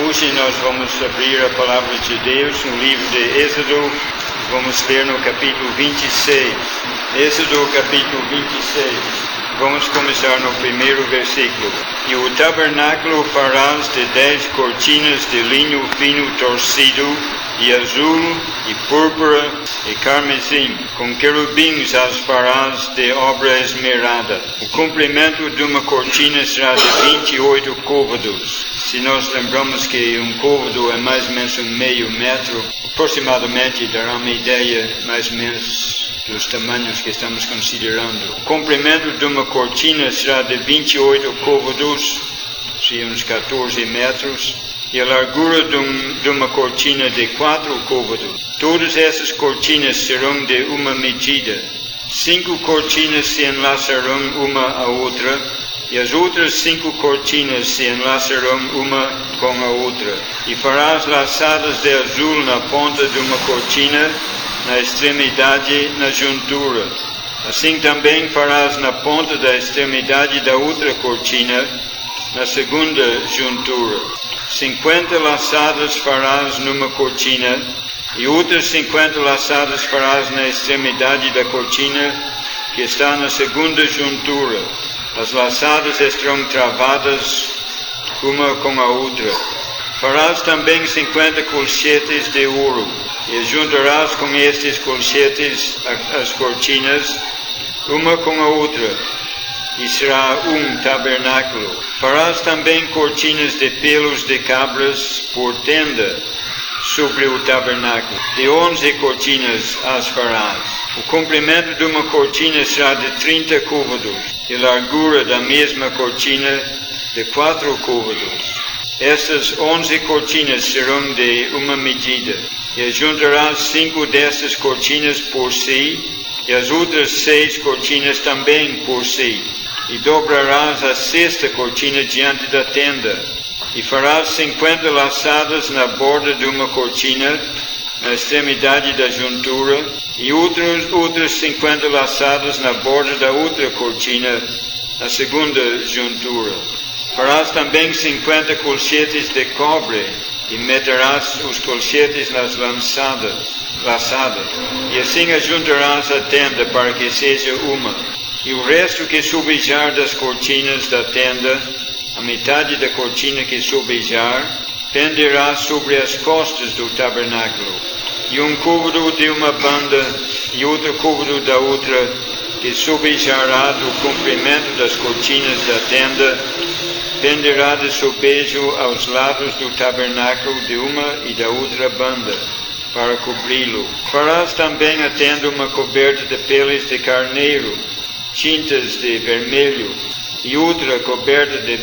Hoje nós vamos abrir a palavra de Deus no livro de Êxodo. Vamos ler no capítulo 26. Êxodo capítulo 26. Vamos começar no primeiro versículo. E o tabernáculo farás de 10 cortinas de linho fino torcido, e azul, e púrpura, e carmesim. Com querubins as farás de obra esmerada. O comprimento de uma cortina será de 28 côvados. Se nós lembramos que um côvado é mais ou menos meio metro, aproximadamente dará uma ideia mais ou menos dos tamanhos que estamos considerando. O comprimento de uma cortina será de 28 côvados, seria uns 14 metros, e a largura de uma cortina de 4 côvados. Todas essas cortinas serão de uma medida. 5 cortinas se enlaçarão uma à outra, e as outras 5 cortinas se enlaçarão uma com a outra. E farás laçadas de azul na ponta de uma cortina, na extremidade, na juntura. Assim também farás na ponta da extremidade da outra cortina, na segunda juntura. 50 laçadas farás numa cortina, e outras 50 laçadas farás na extremidade da cortina, que está na segunda juntura. As laçadas estarão travadas uma com a outra. Farás também 50 colchetes de ouro, e juntarás com estes colchetes as cortinas, uma com a outra, e será um tabernáculo. Farás também cortinas de pelos de cabras por tenda sobre o tabernáculo. De 11 cortinas as farás. O comprimento de uma cortina será de 30 côvados, e a largura da mesma cortina de 4 côvados. Essas 11 cortinas serão de uma medida, e juntarás 5 dessas cortinas por si, e as outras 6 cortinas também por si. E dobrarás a 6ª cortina diante da tenda, e farás 50 laçadas na borda de uma cortina, na extremidade da juntura, e outras 50 laçadas na borda da outra cortina, na segunda juntura. Farás também 50 colchetes de cobre, e meterás os colchetes nas laçadas, e assim ajuntarás a tenda para que seja uma. E o resto que sobejar das cortinas da tenda, a metade da cortina que sobejar, penderá sobre as costas do tabernáculo. E um côvado de uma banda e outro côvado da outra, que sobejará do comprimento das cortinas da tenda, penderá de sobejo aos lados do tabernáculo de uma e da outra banda, para cobri-lo. Farás também a tenda uma coberta de peles de carneiro, tintas de vermelho, e outra coberta de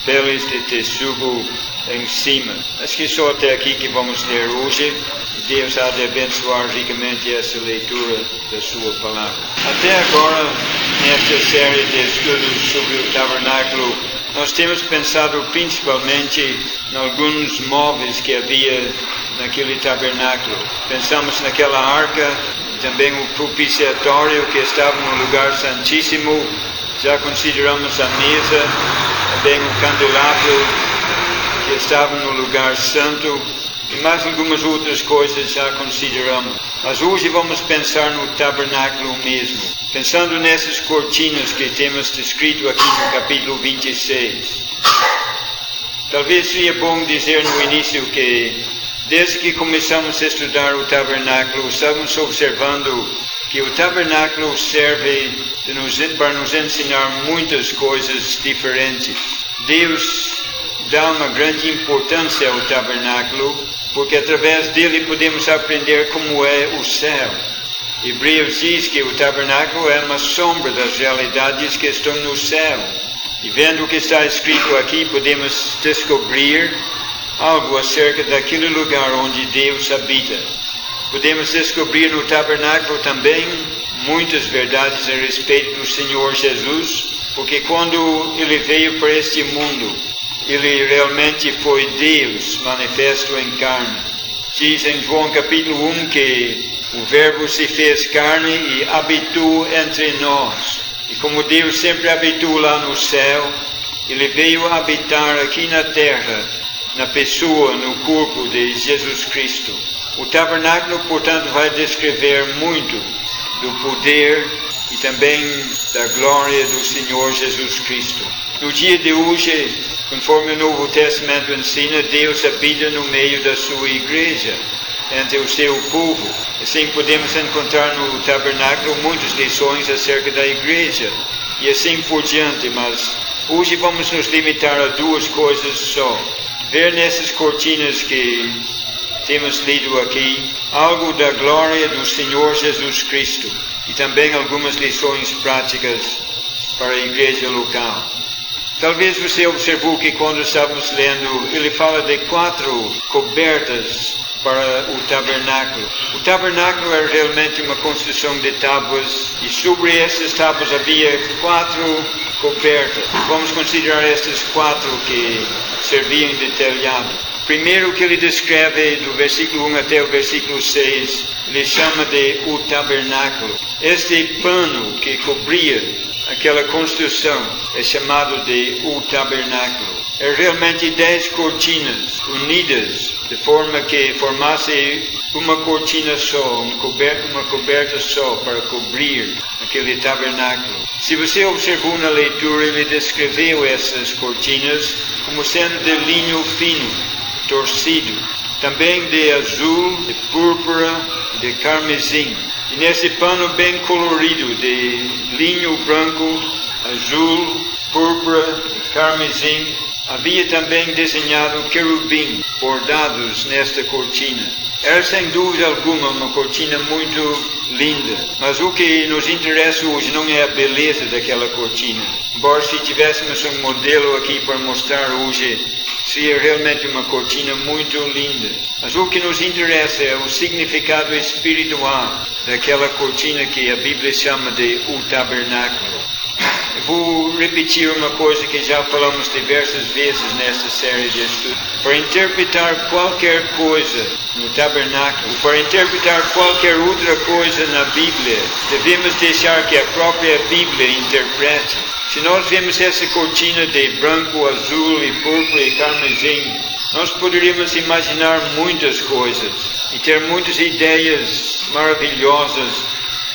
peles de texugo em cima. Acho que só até aqui que vamos ler hoje. Deus há de abençoar ricamente essa leitura da sua palavra. Até agora, nesta série de estudos sobre o tabernáculo, nós temos pensado principalmente em alguns móveis que havia naquele tabernáculo. Pensamos naquela arca, também o propiciatório que estava no lugar santíssimo. Já consideramos a mesa, também o candelabro que estava no lugar santo, e mais algumas outras coisas já consideramos. Mas hoje vamos pensar no tabernáculo mesmo, pensando nessas cortinas que temos descrito aqui no capítulo 26. Talvez seria bom dizer no início que, desde que começamos a estudar o tabernáculo, estamos observando que o tabernáculo serve para nos ensinar muitas coisas diferentes. Deus dá uma grande importância ao tabernáculo, porque através dele podemos aprender como é o céu. Hebreus diz que o tabernáculo é uma sombra das realidades que estão no céu. E vendo o que está escrito aqui, podemos descobrir algo acerca daquele lugar onde Deus habita. Podemos descobrir no tabernáculo também muitas verdades a respeito do Senhor Jesus, porque quando Ele veio para este mundo, Ele realmente foi Deus manifesto em carne. Diz em João capítulo 1 que o Verbo se fez carne e habitou entre nós. E como Deus sempre habitou lá no céu, Ele veio habitar aqui na terra na pessoa, no corpo de Jesus Cristo. O tabernáculo, portanto, vai descrever muito do poder e também da glória do Senhor Jesus Cristo. No dia de hoje, conforme o Novo Testamento ensina, Deus habita no meio da sua igreja, entre o seu povo. Assim podemos encontrar no tabernáculo muitas lições acerca da igreja e assim por diante, mas hoje vamos nos limitar a duas coisas só. Ver nessas cortinas que temos lido aqui algo da glória do Senhor Jesus Cristo e também algumas lições práticas para a igreja local. Talvez você observou que quando estávamos lendo, ele fala de 4 cobertas para o tabernáculo. O tabernáculo era realmente uma construção de tábuas e sobre essas tábuas havia 4 cobertas. Vamos considerar essas 4 que serviam de telhado. Primeiro que ele descreve do versículo 1 até o versículo 6, ele chama de o tabernáculo. Este pano que cobria aquela construção é chamado de o tabernáculo. É realmente 10 cortinas unidas de forma que formasse uma cortina só, uma coberta só para cobrir aquele tabernáculo. Se você observou na leitura, ele descreveu essas cortinas como sendo de linho fino, torcido, também de azul, de púrpura e de carmesim. E nesse pano bem colorido de linho branco, azul, púrpura e carmesim, havia também desenhado querubim bordados nesta cortina. Era sem dúvida alguma uma cortina muito linda, mas o que nos interessa hoje não é a beleza daquela cortina. Embora se tivéssemos um modelo aqui para mostrar hoje, seria realmente uma cortina muito linda. Mas o que nos interessa é o significado espiritual daquela cortina que a Bíblia chama de o tabernáculo. Eu vou repetir uma coisa que já falamos diversas vezes nesta série de estudos. Para interpretar qualquer coisa no tabernáculo, para interpretar qualquer outra coisa na Bíblia, devemos deixar que a própria Bíblia interprete. Se nós vemos essa cortina de branco, azul e púrpura e carmesim, nós poderíamos imaginar muitas coisas e ter muitas ideias maravilhosas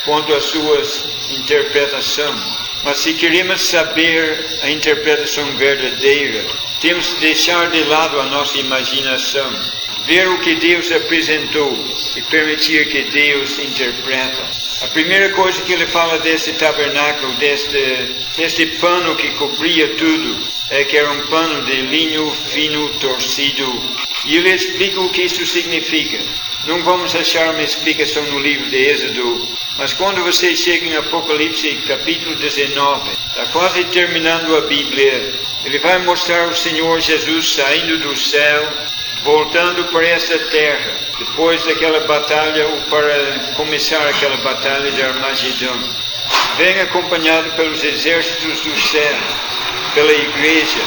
quanto às suas interpretações. Mas se queremos saber a interpretação verdadeira, temos que deixar de lado a nossa imaginação, ver o que Deus apresentou e permitir que Deus interpreta. A primeira coisa que ele fala desse tabernáculo, deste pano que cobria tudo, é que era um pano de linho fino, torcido. E ele explica o que isso significa. Não vamos achar uma explicação no livro de Êxodo, mas quando você chega em Apocalipse capítulo 19, está quase terminando a Bíblia, ele vai mostrar o Senhor Jesus saindo do céu, voltando para essa terra, depois daquela batalha, ou para começar aquela batalha de Armagedon. Vem acompanhado pelos exércitos do céu, pela igreja.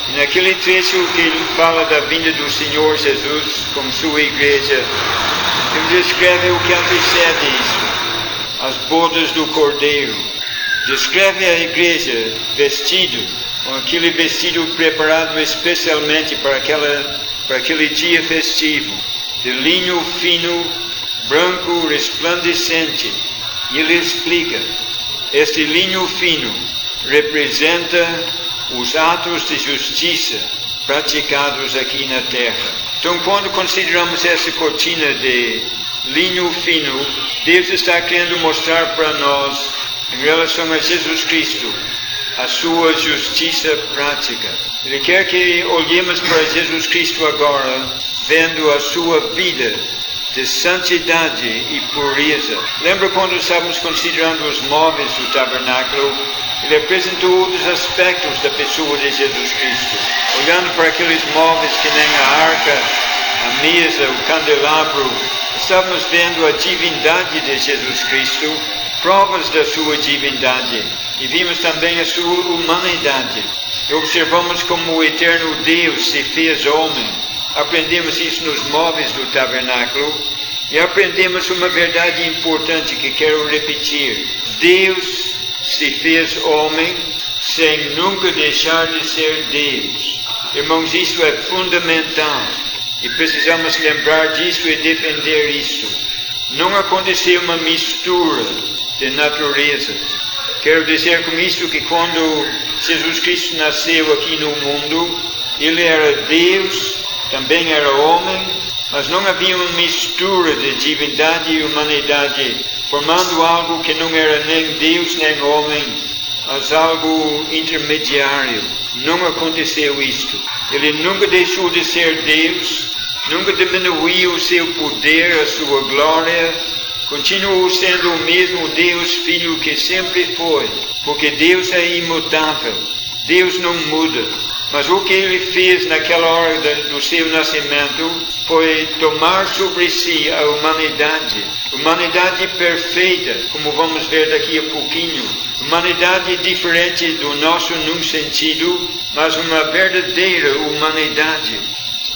E naquele trecho que ele fala da vinda do Senhor Jesus com sua igreja, ele descreve o que antecede isso, as bodas do Cordeiro. Descreve a igreja vestido, com aquele vestido preparado especialmente para aquele dia festivo, de linho fino, branco, resplandecente. E ele explica, este linho fino representa os atos de justiça praticados aqui na terra. Então, quando consideramos essa cortina de linho fino, Deus está querendo mostrar para nós, em relação a Jesus Cristo, a sua justiça prática. Ele quer que olhemos para Jesus Cristo agora, vendo a sua vida de santidade e pureza. Lembra quando estávamos considerando os móveis do tabernáculo? Ele apresentou outros aspectos da pessoa de Jesus Cristo. Olhando para aqueles móveis que nem a arca, a mesa, o candelabro, estávamos vendo a divindade de Jesus Cristo, provas da sua divindade, e vimos também a sua humanidade. E observamos como o eterno Deus se fez homem. Aprendemos isso nos móveis do tabernáculo e aprendemos uma verdade importante que quero repetir. Deus se fez homem sem nunca deixar de ser Deus. Irmãos, isso é fundamental. E precisamos lembrar disso e defender isto. Não aconteceu uma mistura de naturezas. Quero dizer com isso que quando Jesus Cristo nasceu aqui no mundo, Ele era Deus, também era homem, mas não havia uma mistura de divindade e humanidade, formando algo que não era nem Deus nem homem, mas algo intermediário. Não aconteceu isto. Ele nunca deixou de ser Deus, nunca diminuiu o seu poder, a sua glória, continuou sendo o mesmo Deus Filho que sempre foi, porque Deus é imutável, Deus não muda. Mas o que Ele fez naquela hora do seu nascimento foi tomar sobre si a humanidade perfeita, como vamos ver daqui a pouquinho, humanidade diferente do nosso num sentido, mas uma verdadeira humanidade.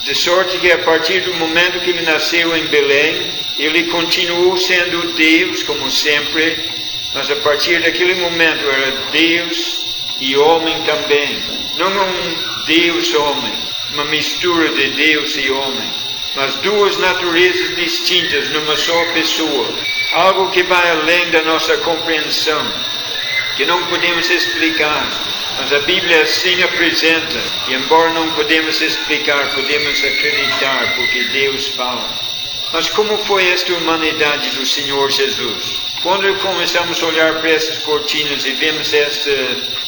De sorte que a partir do momento que Ele nasceu em Belém, Ele continuou sendo Deus, como sempre, mas a partir daquele momento era Deus e homem também. Não um Deus-homem, uma mistura de Deus e homem, mas duas naturezas distintas numa só pessoa. Algo que vai além da nossa compreensão, que não podemos explicar, mas a Bíblia assim apresenta, e embora não podemos explicar, podemos acreditar, porque Deus fala. Mas como foi esta humanidade do Senhor Jesus? Quando começamos a olhar para essas cortinas e vemos esta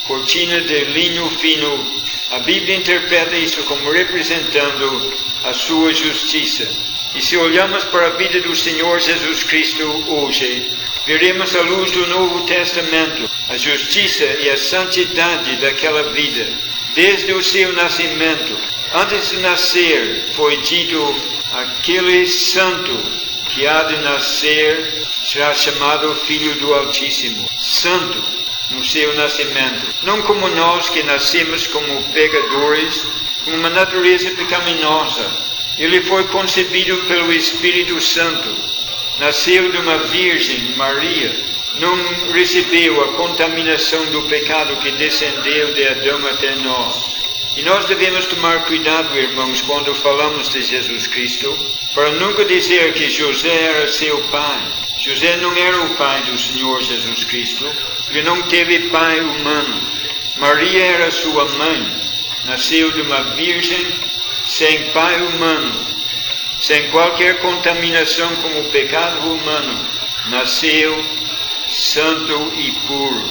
cortina de linho fino, a Bíblia interpreta isso como representando a sua justiça. E se olhamos para a vida do Senhor Jesus Cristo hoje, veremos à luz do Novo Testamento a justiça e a santidade daquela vida. Desde o seu nascimento, antes de nascer, foi dito: aquele santo que há de nascer será chamado Filho do Altíssimo. Santo no seu nascimento. Não como nós que nascemos como pecadores, com uma natureza pecaminosa. Ele foi concebido pelo Espírito Santo. Nasceu de uma Virgem, Maria. Não recebeu a contaminação do pecado que descendeu de Adão até nós. E nós devemos tomar cuidado, irmãos, quando falamos de Jesus Cristo, para nunca dizer que José era seu pai. José não era o pai do Senhor Jesus Cristo. Ele não teve pai humano. Maria era sua mãe. Nasceu de uma virgem, sem pai humano, sem qualquer contaminação com o pecado humano. Nasceu santo e puro.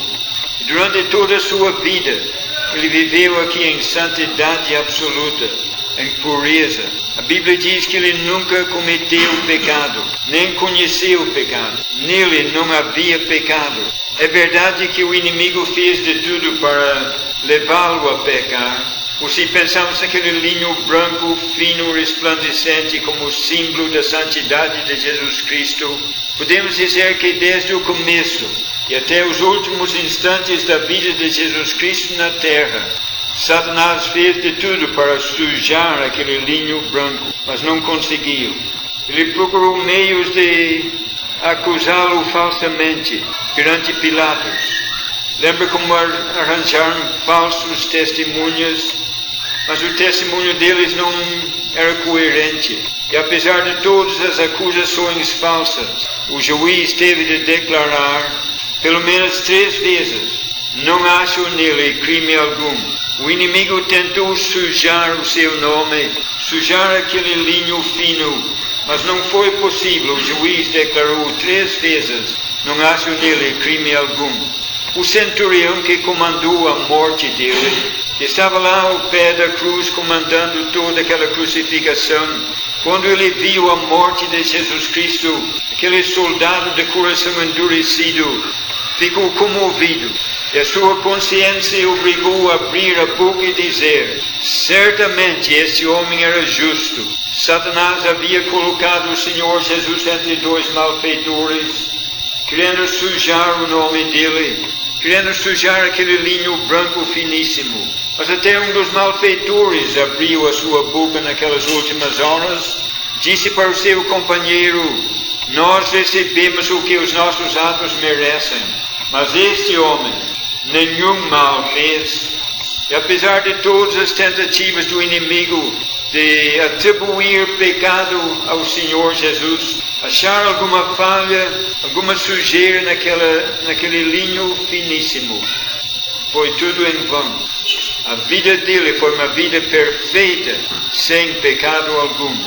Durante toda a sua vida, ele viveu aqui em santidade absoluta, em pureza. A Bíblia diz que ele nunca cometeu pecado, nem conheceu o pecado. Nele não havia pecado. É verdade que o inimigo fez de tudo para levá-lo a pecar. Ou se pensamos naquele linho branco, fino, resplandecente, como símbolo da santidade de Jesus Cristo, podemos dizer que desde o começo e até os últimos instantes da vida de Jesus Cristo na terra, Satanás fez de tudo para sujar aquele linho branco, mas não conseguiu. Ele procurou meios de acusá-lo falsamente perante Pilatos. Lembra como arranjaram falsos testemunhas, mas o testemunho deles não era coerente. E apesar de todas as acusações falsas, o juiz teve de declarar pelo menos 3 vezes: não acho nele crime algum. O inimigo tentou sujar o seu nome, sujar aquele linho fino, mas não foi possível. O juiz declarou 3 vezes: não acho nele crime algum. O centurião que comandou a morte dele, que estava lá ao pé da cruz comandando toda aquela crucificação, quando ele viu a morte de Jesus Cristo, aquele soldado de coração endurecido, ficou comovido. E a sua consciência obrigou a abrir a boca e dizer: certamente este homem era justo. Satanás havia colocado o Senhor Jesus entre 2 malfeitores, querendo sujar o nome dele, querendo sujar aquele linho branco finíssimo. Mas até um dos malfeitores abriu a sua boca naquelas últimas horas, disse para o seu companheiro: nós recebemos o que os nossos atos merecem, mas este homem nenhum mal fez. E apesar de todas as tentativas do inimigo de atribuir pecado ao Senhor Jesus, achar alguma falha, alguma sujeira naquele linho finíssimo, foi tudo em vão. A vida dele foi uma vida perfeita, sem pecado algum.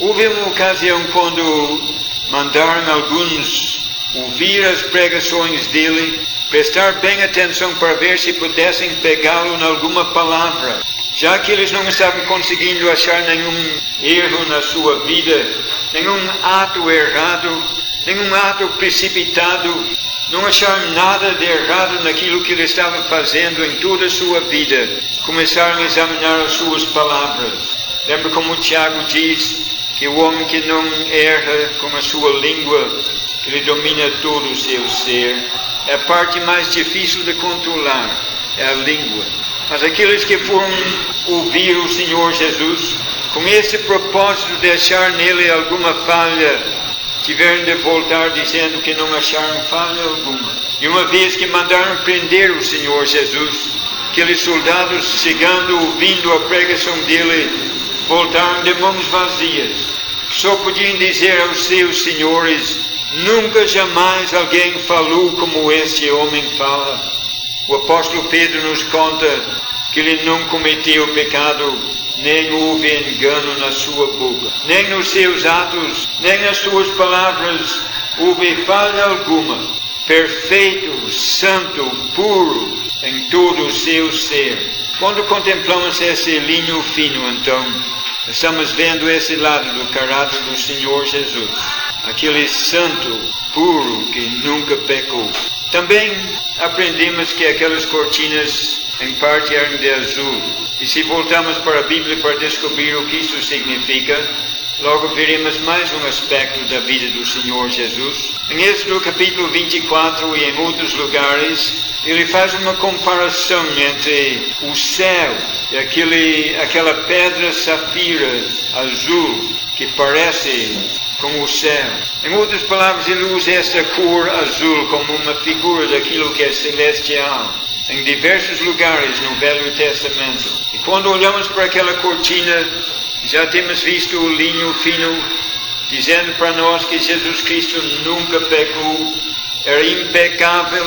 Houve uma ocasião quando mandaram alguns ouvir as pregações dele, prestar bem atenção para ver se pudessem pegá-lo em alguma palavra, já que eles não estavam conseguindo achar nenhum erro na sua vida, nenhum ato errado, nenhum ato precipitado, não acharam nada de errado naquilo que ele estava fazendo em toda a sua vida. Começaram a examinar as suas palavras. Lembra como Tiago diz que o homem que não erra com a sua língua, ele domina todo o seu ser. É a parte mais difícil de controlar, é a língua. Mas aqueles que foram ouvir o Senhor Jesus, com esse propósito de achar nele alguma falha, tiveram de voltar dizendo que não acharam falha alguma. E uma vez que mandaram prender o Senhor Jesus, aqueles soldados, chegando, ouvindo a pregação dele, voltaram de mãos vazias. Só podiam dizer aos seus senhores: nunca jamais alguém falou como este homem fala. O apóstolo Pedro nos conta que ele não cometeu pecado, nem houve engano na sua boca, nem nos seus atos, nem nas suas palavras houve falha alguma. Perfeito, santo, puro em todo o seu ser. Quando contemplamos esse linho fino, então, estamos vendo esse lado do caráter do Senhor Jesus. Aquele santo, puro, que nunca pecou. Também aprendemos que aquelas cortinas, em parte, eram de azul. E se voltarmos para a Bíblia para descobrir o que isso significa, logo veremos mais um aspecto da vida do Senhor Jesus. Em Êxodo capítulo 24 e em outros lugares, ele faz uma comparação entre o céu e aquela pedra safira azul que parece com o céu. Em outras palavras, ele usa esta cor azul como uma figura daquilo que é celestial, em diversos lugares no Velho Testamento. E quando olhamos para aquela cortina, já temos visto o linho fino, dizendo para nós que Jesus Cristo nunca pecou, era impecável,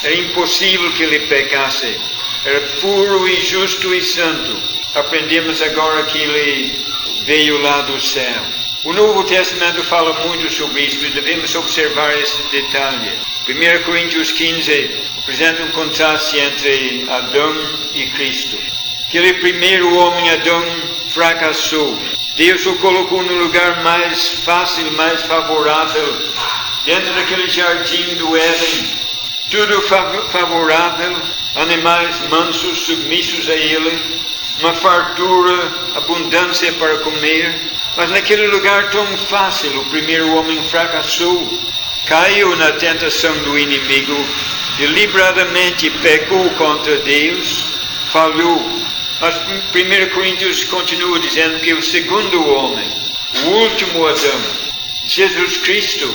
era impossível que ele pecasse, era puro e justo e santo. Aprendemos agora que ele veio lá do céu. O Novo Testamento fala muito sobre isso e devemos observar esse detalhe. 1 Coríntios 15 apresenta um contraste entre Adão e Cristo. Aquele primeiro homem, Adão, fracassou. Deus o colocou no lugar mais fácil, mais favorável, dentro daquele jardim do Éden. Tudo favorável, animais mansos, submissos a ele, uma fartura, abundância para comer. Mas naquele lugar tão fácil, o primeiro homem fracassou, caiu na tentação do inimigo, deliberadamente pecou contra Deus, falhou. Mas 1 Coríntios continua dizendo que o segundo homem, o último Adão, Jesus Cristo,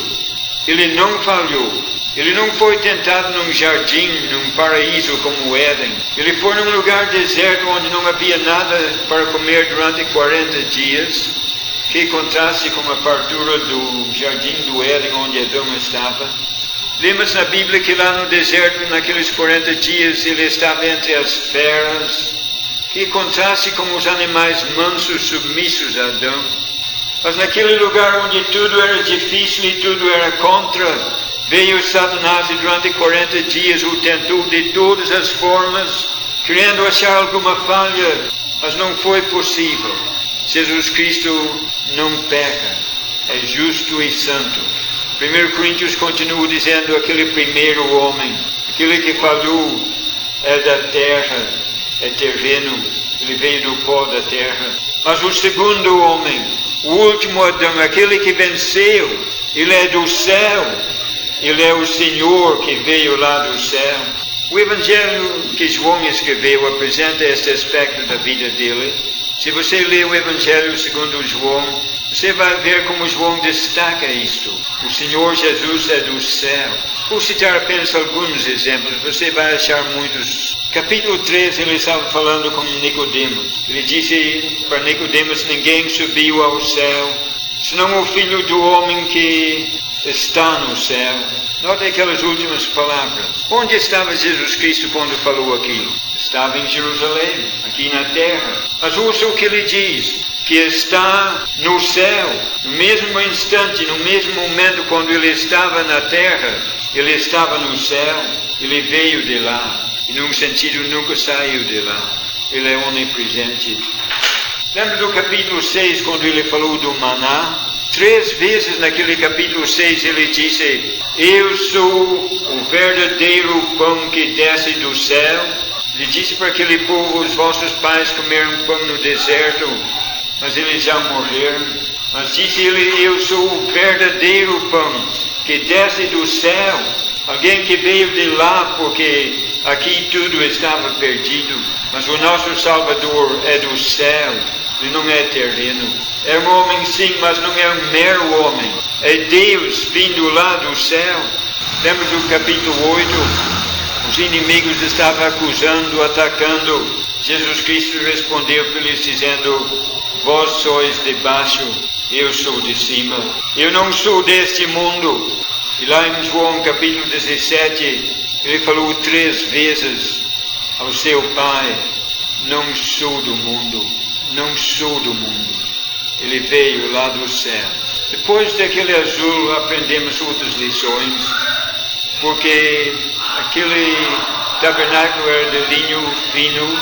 ele não falhou. Ele não foi tentado num jardim, num paraíso como o Éden. Ele foi num lugar deserto onde não havia nada para comer durante 40 dias. Que contraste com a fartura do jardim do Éden onde Adão estava. Lemos na Bíblia que lá no deserto, naqueles 40 dias, ele estava entre as feras. Que contraste com os animais mansos, submissos a Adão. Mas naquele lugar onde tudo era difícil e tudo era contra, veio Satanás e durante 40 dias o tentou de todas as formas, querendo achar alguma falha, mas não foi possível. Jesus Cristo não peca, é justo e santo. 1 Coríntios continua dizendo: aquele primeiro homem, aquele que falhou, é da terra, é terreno, ele veio do pó da terra. Mas o segundo homem, o último Adão, aquele que venceu, ele é do céu, ele é o Senhor que veio lá do céu. O Evangelho que João escreveu apresenta este aspecto da vida dele. Se você lê o Evangelho segundo João, você vai ver como João destaca isto. O Senhor Jesus é do céu. Vou citar apenas alguns exemplos, você vai achar muitos. Capítulo 3, ele estava falando com Nicodemos. Ele disse para Nicodemos: ninguém subiu ao céu, senão o Filho do Homem que está no céu. Note aquelas últimas palavras. Onde estava Jesus Cristo quando falou aquilo? Estava em Jerusalém, aqui na terra. Mas ouça o que ele diz, que está no céu. No mesmo instante, no mesmo momento quando ele estava na terra, ele estava no céu. Ele veio de lá. E num sentido nunca saiu de lá. Ele é onipresente. Lembra do capítulo 6, quando ele falou do maná? 3 vezes naquele capítulo 6 ele disse: eu sou o verdadeiro pão que desce do céu. Ele disse para aquele povo: os vossos pais comeram pão no deserto, mas eles já morreram. Mas disse ele: eu sou o verdadeiro pão que desce do céu. Alguém que veio de lá, porque aqui tudo estava perdido. Mas o nosso Salvador é do céu. Ele não é terreno. É um homem sim, mas não é um mero homem. É Deus vindo lá do céu. Lembra do capítulo 8? Os inimigos estavam acusando, atacando. Jesus Cristo respondeu para eles dizendo: vós sois de baixo, eu sou de cima. Eu não sou deste mundo. E lá em João capítulo 17, ele falou 3 vezes ao seu Pai: não sou do mundo, não sou do mundo. Ele veio lá do céu. Depois daquele azul aprendemos outras lições, porque aquele tabernáculo era de linho fino,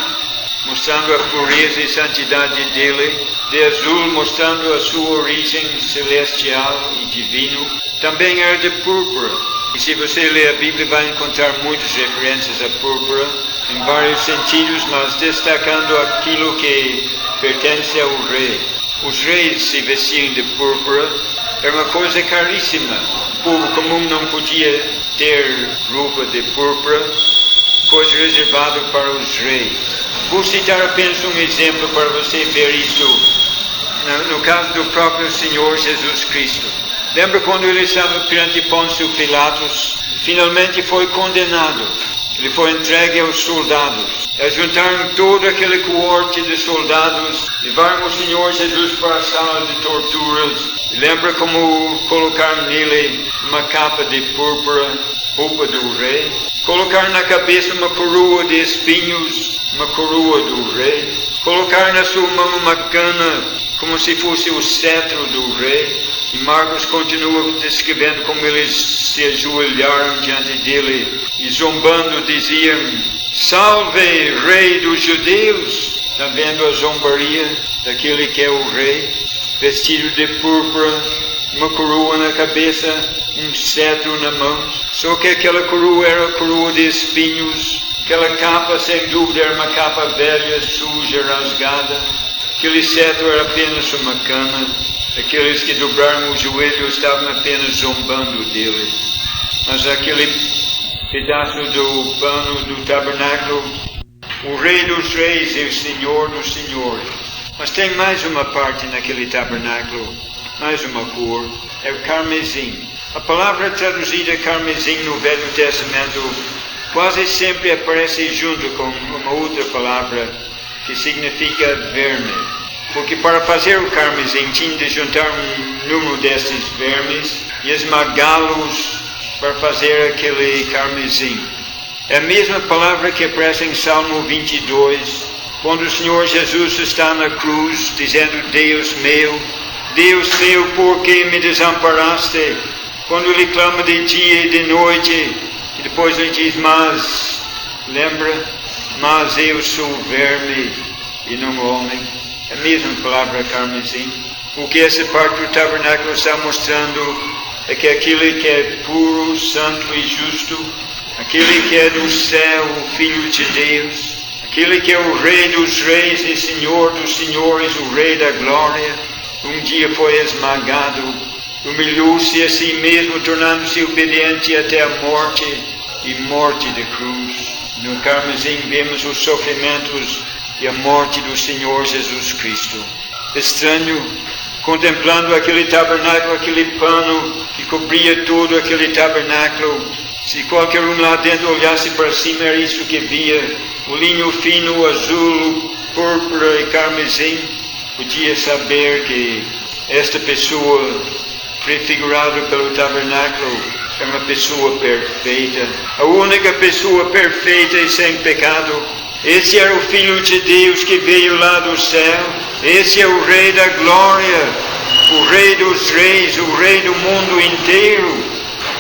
mostrando a pureza e santidade dele. De azul, mostrando a sua origem celestial e divino. Também era de púrpura. E se você ler a Bíblia, vai encontrar muitas referências a púrpura, em vários sentidos, mas destacando aquilo que pertence ao rei. Os reis se vestiam de púrpura. Era uma coisa caríssima. O povo comum não podia ter roupa de púrpura, coisa reservada para os reis. Vou citar apenas um exemplo para você ver isto no caso do próprio Senhor Jesus Cristo. Lembra quando ele estava perante Pôncio Pilatos? Finalmente foi condenado. Ele foi entregue aos soldados. Juntaram toda aquela coorte de soldados, levaram o Senhor Jesus para a sala de torturas. E lembra como colocaram nele uma capa de púrpura, roupa do rei? Colocaram na cabeça uma coroa de espinhos, uma coroa do rei. Colocaram na sua mão uma cana, como se fosse o cetro do rei. E Marcos continua descrevendo como eles se ajoelharam diante dele e zombando diziam: salve, rei dos judeus! Está vendo a zombaria daquele que é o rei? Vestido de púrpura, uma coroa na cabeça, um cetro na mão. Só que aquela coroa era a coroa de espinhos. Aquela capa, sem dúvida, era uma capa velha, suja, rasgada. Aquele cetro era apenas uma cana. Aqueles que dobraram o joelho estavam apenas zombando dele. Mas aquele pedaço do pano do tabernáculo, o Rei dos Reis e o Senhor dos Senhores. Mas tem mais uma parte naquele tabernáculo, mais uma cor, é o carmesim. A palavra traduzida carmesim no Velho Testamento quase sempre aparece junto com uma outra palavra que significa verme. Porque para fazer o carmesim tinha de juntar um número desses vermes e esmagá-los para fazer aquele carmesim. É a mesma palavra que aparece em Salmo 22, quando o Senhor Jesus está na cruz, dizendo: Deus meu, por que me desamparaste? Quando ele clama de dia e de noite, e depois ele diz: mas, lembra? Mas eu sou verme e não homem. A mesma palavra carmesim. O que essa parte do tabernáculo está mostrando é que aquele que é puro, santo e justo, aquele que é do céu, o Filho de Deus, aquele que é o Rei dos Reis e Senhor dos Senhores, o Rei da Glória, um dia foi esmagado, humilhou-se a si mesmo, tornando-se obediente até a morte e morte de cruz. No carmesim vemos os sofrimentos e a morte do Senhor Jesus Cristo. Estranho, contemplando aquele tabernáculo, aquele pano que cobria todo aquele tabernáculo. Se qualquer um lá dentro olhasse para cima, era isso que via. O linho fino, o azul, o púrpura e carmesim. Podia saber que esta pessoa, prefigurada pelo tabernáculo, é uma pessoa perfeita. A única pessoa perfeita e sem pecado. Esse era o Filho de Deus que veio lá do céu. Esse é o Rei da Glória, o Rei dos Reis, o Rei do mundo inteiro.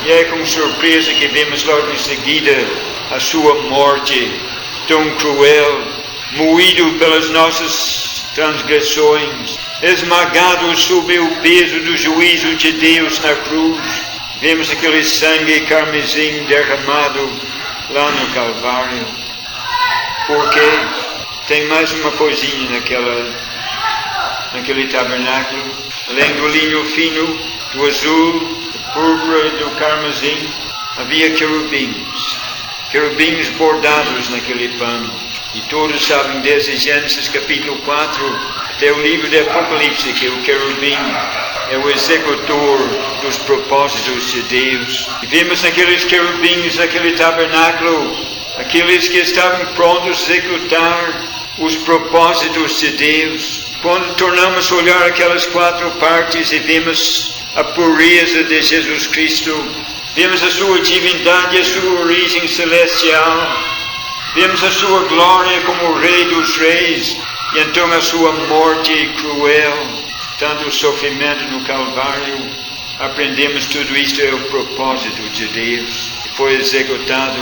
E é com surpresa que vemos logo em seguida a sua morte tão cruel, moído pelas nossas transgressões, esmagado sob o peso do juízo de Deus na cruz. Vemos aquele sangue carmesim derramado lá no Calvário. Porque tem mais uma coisinha naquele tabernáculo. Além do linho fino, do azul, do púrpura e do carmesim, havia querubins bordados naquele pano. E todos sabem desde Gênesis capítulo 4 até o livro de Apocalipse que o querubim é o executor dos propósitos de Deus. E vemos naqueles querubins, naquele tabernáculo, aqueles que estavam prontos a executar os propósitos de Deus. Quando tornamos a olhar aquelas quatro partes e vemos a pureza de Jesus Cristo, vemos a sua divindade, a sua origem celestial, vemos a sua glória como Rei dos Reis, e então a sua morte cruel, tanto o sofrimento no Calvário. Aprendemos tudo isto é o propósito de Deus, que foi executado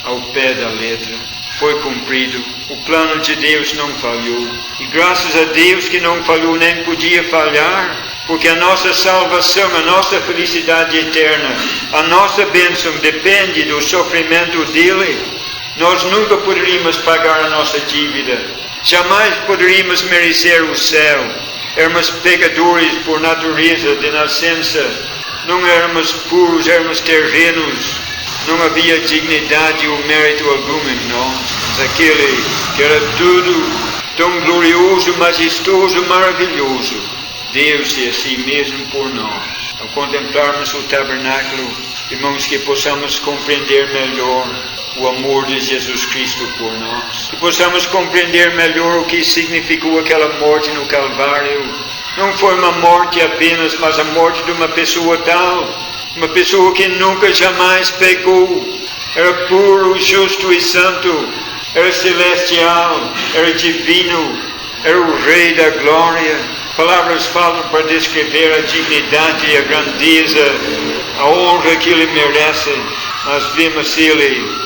ao pé da letra, foi cumprido. O plano de Deus não falhou, e graças a Deus que não falhou nem podia falhar, porque a nossa salvação, a nossa felicidade eterna, a nossa bênção depende do sofrimento dele. Nós nunca poderíamos pagar a nossa dívida, jamais poderíamos merecer o céu. Éramos pecadores por natureza de nascença, não éramos puros, éramos terrenos, não havia dignidade ou mérito algum em nós. Mas aquele que era tudo tão glorioso, majestoso, maravilhoso, deu-se a si mesmo por nós. Ao contemplarmos o tabernáculo, irmãos, que possamos compreender melhor o amor de Jesus Cristo por nós, que possamos compreender melhor o que significou aquela morte no Calvário. Não foi uma morte apenas, mas a morte de uma pessoa tal, uma pessoa que nunca jamais pecou, era puro, justo e santo, era celestial, era divino, era o Rei da Glória. Palavras falam para descrever a dignidade e a grandeza, a honra que ele merece, mas vemos ele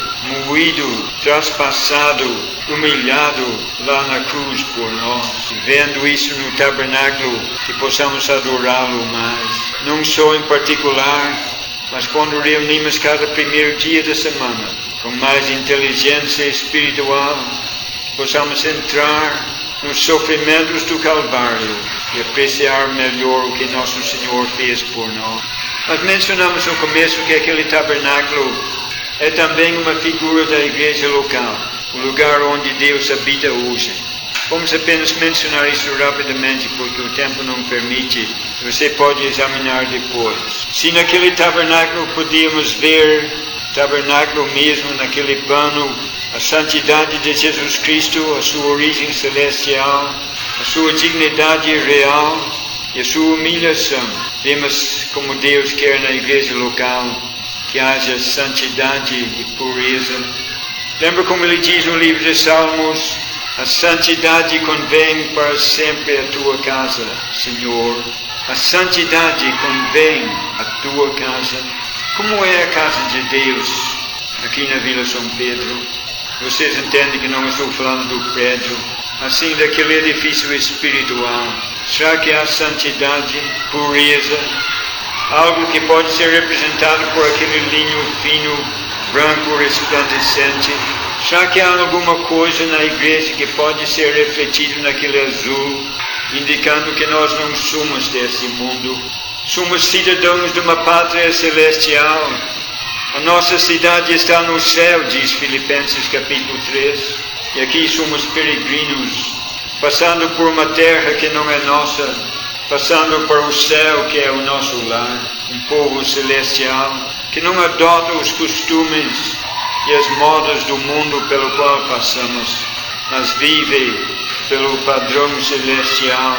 moído, traspassado, humilhado lá na cruz por nós. E vendo isso no tabernáculo, que possamos adorá-lo mais, não só em particular, mas quando reunimos cada primeiro dia da semana, com mais inteligência espiritual, que possamos entrar nos sofrimentos do Calvário e apreciar melhor o que nosso Senhor fez por nós. Nós mencionamos no começo que aquele tabernáculo é também uma figura da igreja local, o lugar onde Deus habita hoje. Vamos apenas mencionar isso rapidamente, porque o tempo não permite. Você pode examinar depois. Se naquele tabernáculo podíamos ver, tabernáculo mesmo, naquele pano, a santidade de Jesus Cristo, a sua origem celestial, a sua dignidade real e a sua humilhação. Vemos como Deus quer na igreja local que haja santidade e pureza. Lembra como ele diz no livro de Salmos: a santidade convém para sempre a tua casa, Senhor. A santidade convém à tua casa. Como é a casa de Deus aqui na Vila São Pedro? Vocês entendem que não estou falando do prédio, assim daquele edifício espiritual. Será que há santidade, pureza? Algo que pode ser representado por aquele linho fino, branco, resplandecente. Será que há alguma coisa na igreja que pode ser refletido naquele azul, indicando que nós não somos desse mundo? Somos cidadãos de uma pátria celestial, A nossa cidade está no céu, diz Filipenses capítulo 3. E aqui somos peregrinos, passando por uma terra que não é nossa, passando para o céu que é o nosso lar, um povo celestial, que não adota os costumes e as modas do mundo pelo qual passamos, mas vive pelo padrão celestial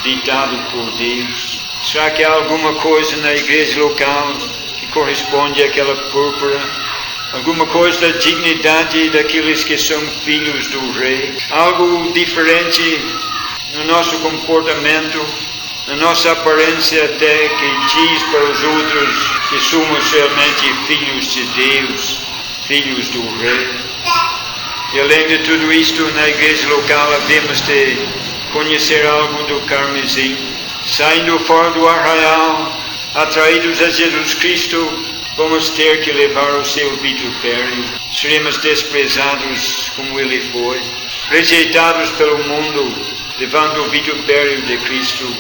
ditado por Deus. Será que há alguma coisa na igreja local que corresponde àquela púrpura? Alguma coisa da dignidade daqueles que são filhos do Rei? Algo diferente no nosso comportamento, na nossa aparência até, que diz para os outros que somos realmente filhos de Deus, filhos do Rei. E além de tudo isto, na igreja local havemos de conhecer algo do carmesim. Saindo fora do arraial, atraídos a Jesus Cristo, vamos ter que levar o seu vitupério. Seremos desprezados como ele foi, rejeitados pelo mundo, levando o vitupério de Cristo.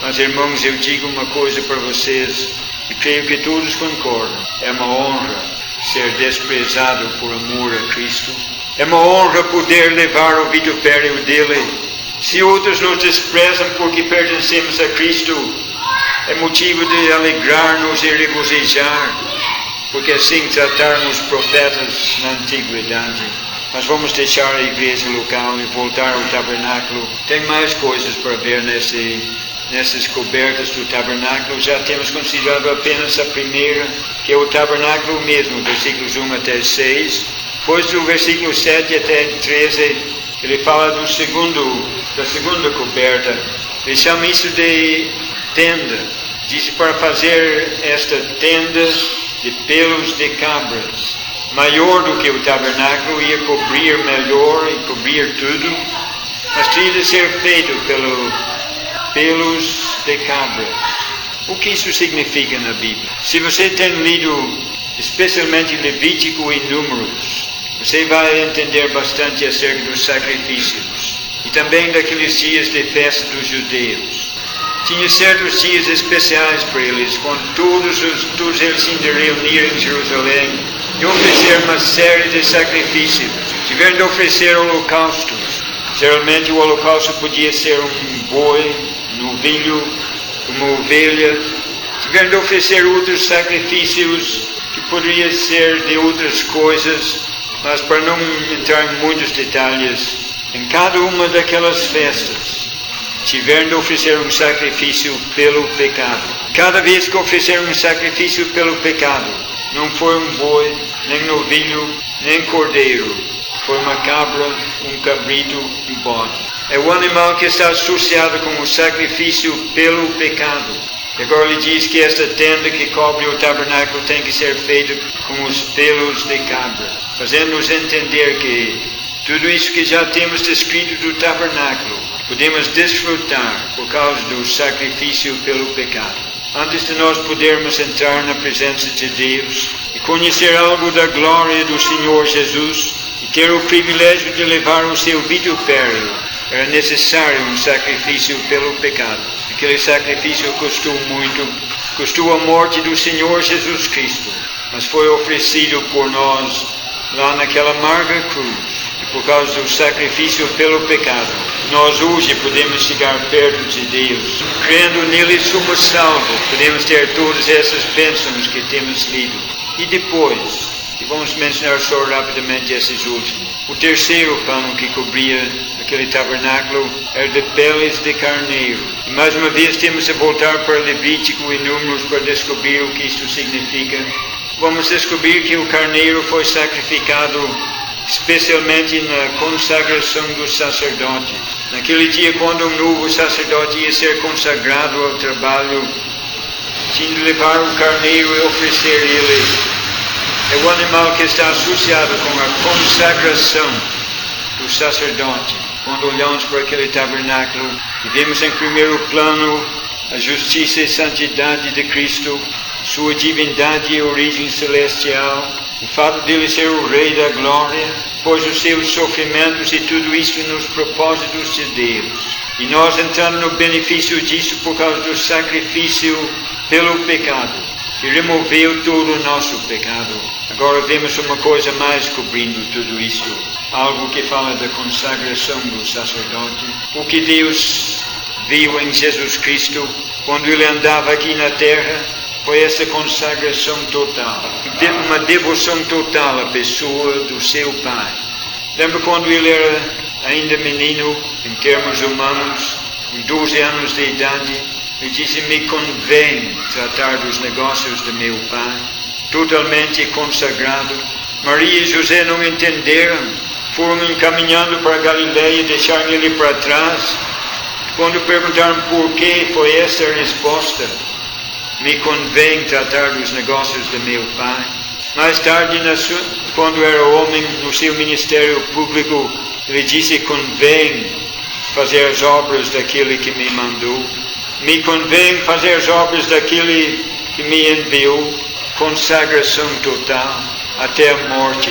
Mas, irmãos, eu digo uma coisa para vocês, e creio que todos concordam. É uma honra ser desprezado por amor a Cristo. É uma honra poder levar o vitupério dele. Se outros nos desprezam porque pertencemos a Cristo, é motivo de alegrar-nos e regozijar, porque assim trataram os profetas na antiguidade. Mas vamos deixar a igreja local e voltar ao tabernáculo. Tem mais coisas para ver nessas cobertas do tabernáculo. Já temos considerado apenas a primeira, que é o tabernáculo mesmo, versículos 1 até 6. Depois do versículo 7 até 13, ele fala da segunda coberta. Ele chama isso de tenda. Diz para fazer esta tenda de pelos de cabras, maior do que o tabernáculo, ia cobrir melhor e cobrir tudo, mas tinha de ser feito pelos de cabras. O que isso significa na Bíblia? Se você tem lido especialmente Levítico e Números, você vai entender bastante acerca dos sacrifícios e também daqueles dias de festa dos judeus. Tinha certos dias especiais para eles, quando todos eles se reuniram em Jerusalém e oferecer uma série de sacrifícios. Tiveram de oferecer holocaustos. Geralmente o holocausto podia ser um boi, um novilho, uma ovelha. Tiveram de oferecer outros sacrifícios que poderiam ser de outras coisas, mas para não entrar em muitos detalhes, em cada uma daquelas festas tiveram de oferecer um sacrifício pelo pecado. Cada vez que ofereceram um sacrifício pelo pecado, não foi um boi, nem novilho, nem cordeiro. Foi uma cabra, um cabrito, um bode. É o animal que está associado com o sacrifício pelo pecado. E agora ele diz que esta tenda que cobre o tabernáculo tem que ser feita com os pelos de cabra, fazendo-nos entender que tudo isso que já temos descrito do tabernáculo podemos desfrutar por causa do sacrifício pelo pecado. Antes de nós podermos entrar na presença de Deus e conhecer algo da glória do Senhor Jesus e ter o privilégio de levar o seu vitupério, era necessário um sacrifício pelo pecado. Aquele sacrifício custou muito, custou a morte do Senhor Jesus Cristo, mas foi oferecido por nós lá naquela amarga cruz. E por causa do sacrifício pelo pecado, nós hoje podemos chegar perto de Deus. Crendo nele somos salvos. Podemos ter todas essas bênçãos que temos lido. E depois, e vamos mencionar só rapidamente esses últimos. O terceiro pano que cobria aquele tabernáculo era de peles de carneiro. E mais uma vez temos de voltar para Levítico e Números para descobrir o que isto significa. Vamos descobrir que o carneiro foi sacrificado especialmente na consagração dos sacerdotes. Naquele dia, quando um novo sacerdote ia ser consagrado ao trabalho, tinha de levar o carneiro e oferecer ele. É o animal que está associado com a consagração do sacerdote. Quando olhamos para aquele tabernáculo e vemos em primeiro plano a justiça e santidade de Cristo, sua divindade e origem celestial, o fato de ele ser o Rei da Glória, pois os seus sofrimentos e tudo isso nos propósitos de Deus. E nós entrando no benefício disso por causa do sacrifício pelo pecado. que removeu todo o nosso pecado. Agora vemos uma coisa mais cobrindo tudo isso. Algo que fala da consagração do sacerdote. O que Deus viu em Jesus Cristo, quando Ele andava aqui na terra, foi essa consagração total. Uma devoção total à pessoa do seu Pai. Lembra quando Ele era ainda menino, em termos humanos, com 12 anos de idade, Ele disse: me convém tratar dos negócios de meu Pai, totalmente consagrado. Maria e José não entenderam, foram encaminhando para Galileia e deixaram Ele para trás. Quando perguntaram por que, foi essa a resposta: me convém tratar dos negócios de meu Pai. Mais tarde, quando era homem, no seu ministério público, Ele disse: convém fazer as obras daquele que me mandou. Me convém fazer as obras daquele que me enviou. Consagração total, até a morte.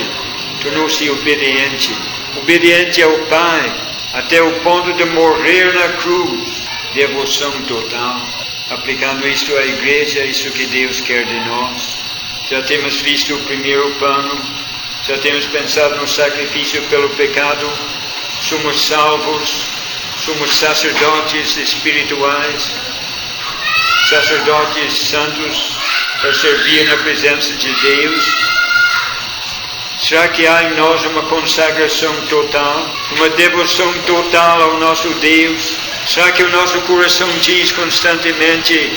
Tornou-se obediente. Obediente ao Pai, até o ponto de morrer na cruz. Devoção total. Aplicando isto à igreja, isso que Deus quer de nós. Já temos visto o primeiro plano. Já temos pensado no sacrifício pelo pecado. Somos salvos. Somos sacerdotes espirituais. Sacerdotes santos para servir na presença de Deus. Será que há em nós uma consagração total? Uma devoção total ao nosso Deus? Será que o nosso coração diz constantemente: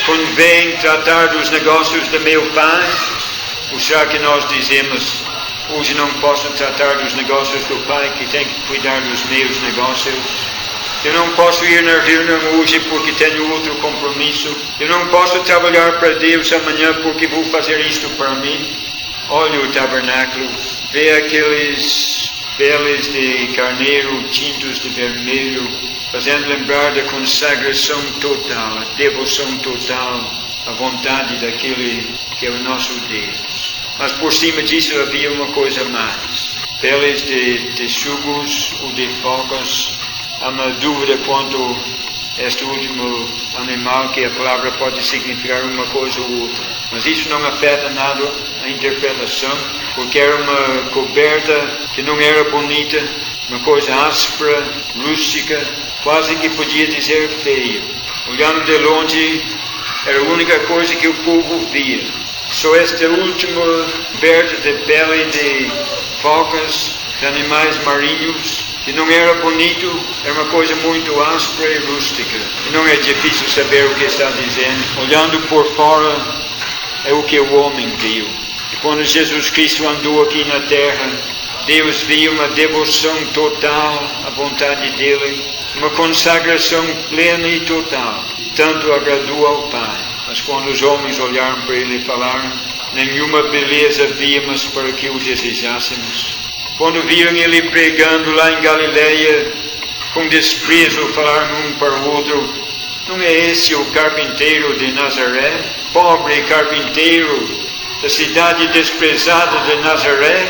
convém tratar dos negócios de meu Pai? Ou será que nós dizemos: hoje não posso tratar dos negócios do Pai, que tem que cuidar dos meus negócios? Eu não posso ir na reunião hoje porque tenho outro compromisso. Eu não posso trabalhar para Deus amanhã porque vou fazer isto para mim. Olha o tabernáculo, vê aqueles peles de carneiro tintos de vermelho, fazendo lembrar da consagração total, a devoção total, a vontade daquele que é o nosso Deus. Mas por cima disso havia uma coisa mais. Peles de texugos ou de focas. Há uma dúvida quanto a este último animal, que a palavra pode significar uma coisa ou outra. Mas isso não afeta nada a interpretação, porque era uma coberta que não era bonita, uma coisa áspera, rústica, quase que podia dizer feia. Olhando de longe, era a única coisa que o povo via. Só esta última coberta de pele de focas, de animais marinhos, que não era bonito, era uma coisa muito áspera e rústica. E não é difícil saber o que está dizendo. Olhando por fora, é o que o homem viu. E quando Jesus Cristo andou aqui na terra, Deus viu uma devoção total à vontade dEle, uma consagração plena e total. Tanto agradou ao Pai. Mas quando os homens olharam para Ele e falaram, nenhuma beleza víamos para que o desejássemos. Quando viram Ele pregando lá em Galileia, com desprezo falaram um para o outro: não é esse o carpinteiro de Nazaré? Pobre carpinteiro da cidade desprezada de Nazaré?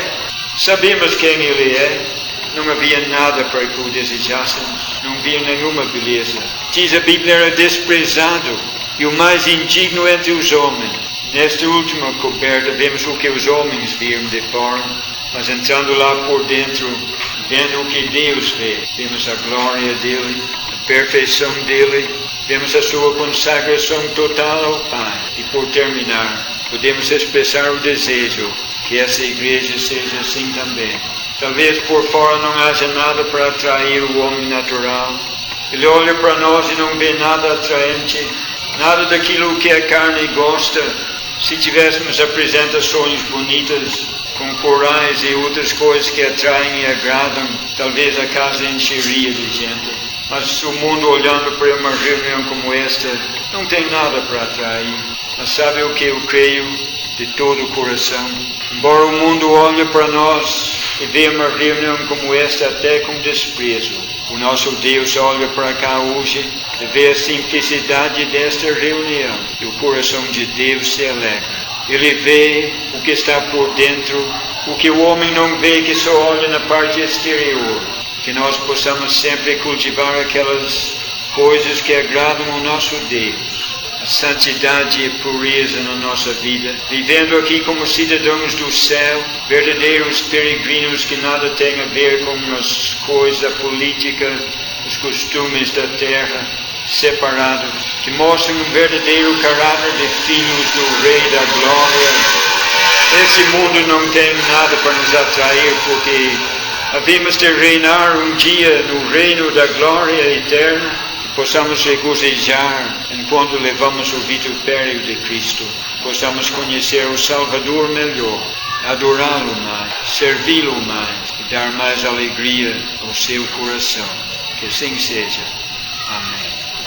Sabemos quem Ele é. Não havia nada para que o desejássemos. Não havia nenhuma beleza. Diz a Bíblia, era desprezado e o mais indigno entre os homens. Nesta última coberta vemos o que os homens viram de fora, mas entrando lá por dentro, vendo o que Deus vê, vemos a glória dEle, a perfeição dEle, vemos a sua consagração total ao Pai. E por terminar, podemos expressar o desejo que essa igreja seja assim também. Talvez por fora não haja nada para atrair o homem natural. Ele olha para nós e não vê nada atraente, nada daquilo que a carne gosta. Se tivéssemos apresentações bonitas, com corais e outras coisas que atraem e agradam, talvez a casa encheria de gente. Mas o mundo, olhando para uma reunião como esta, não tem nada para atrair. Mas sabe o que eu creio de todo o coração? Embora o mundo olhe para nós e vê uma reunião como esta até com desprezo, o nosso Deus olha para cá hoje e vê a simplicidade desta reunião. E o coração de Deus se alegra. Ele vê o que está por dentro, o que o homem não vê, que só olha na parte exterior. Que nós possamos sempre cultivar aquelas coisas que agradam ao nosso Deus. A santidade e pureza na nossa vida, vivendo aqui como cidadãos do céu, verdadeiros peregrinos que nada têm a ver com as coisas da política, os costumes da terra, separados, que mostram um verdadeiro caráter de filhos do Rei da Glória. Esse mundo não tem nada para nos atrair, porque havemos de reinar um dia no reino da glória eterna, que possamos regozijar enquanto levamos o vitupério de Cristo, possamos conhecer o Salvador melhor, adorá-lo mais, servi-lo mais e dar mais alegria ao seu coração. Que assim seja. Amém.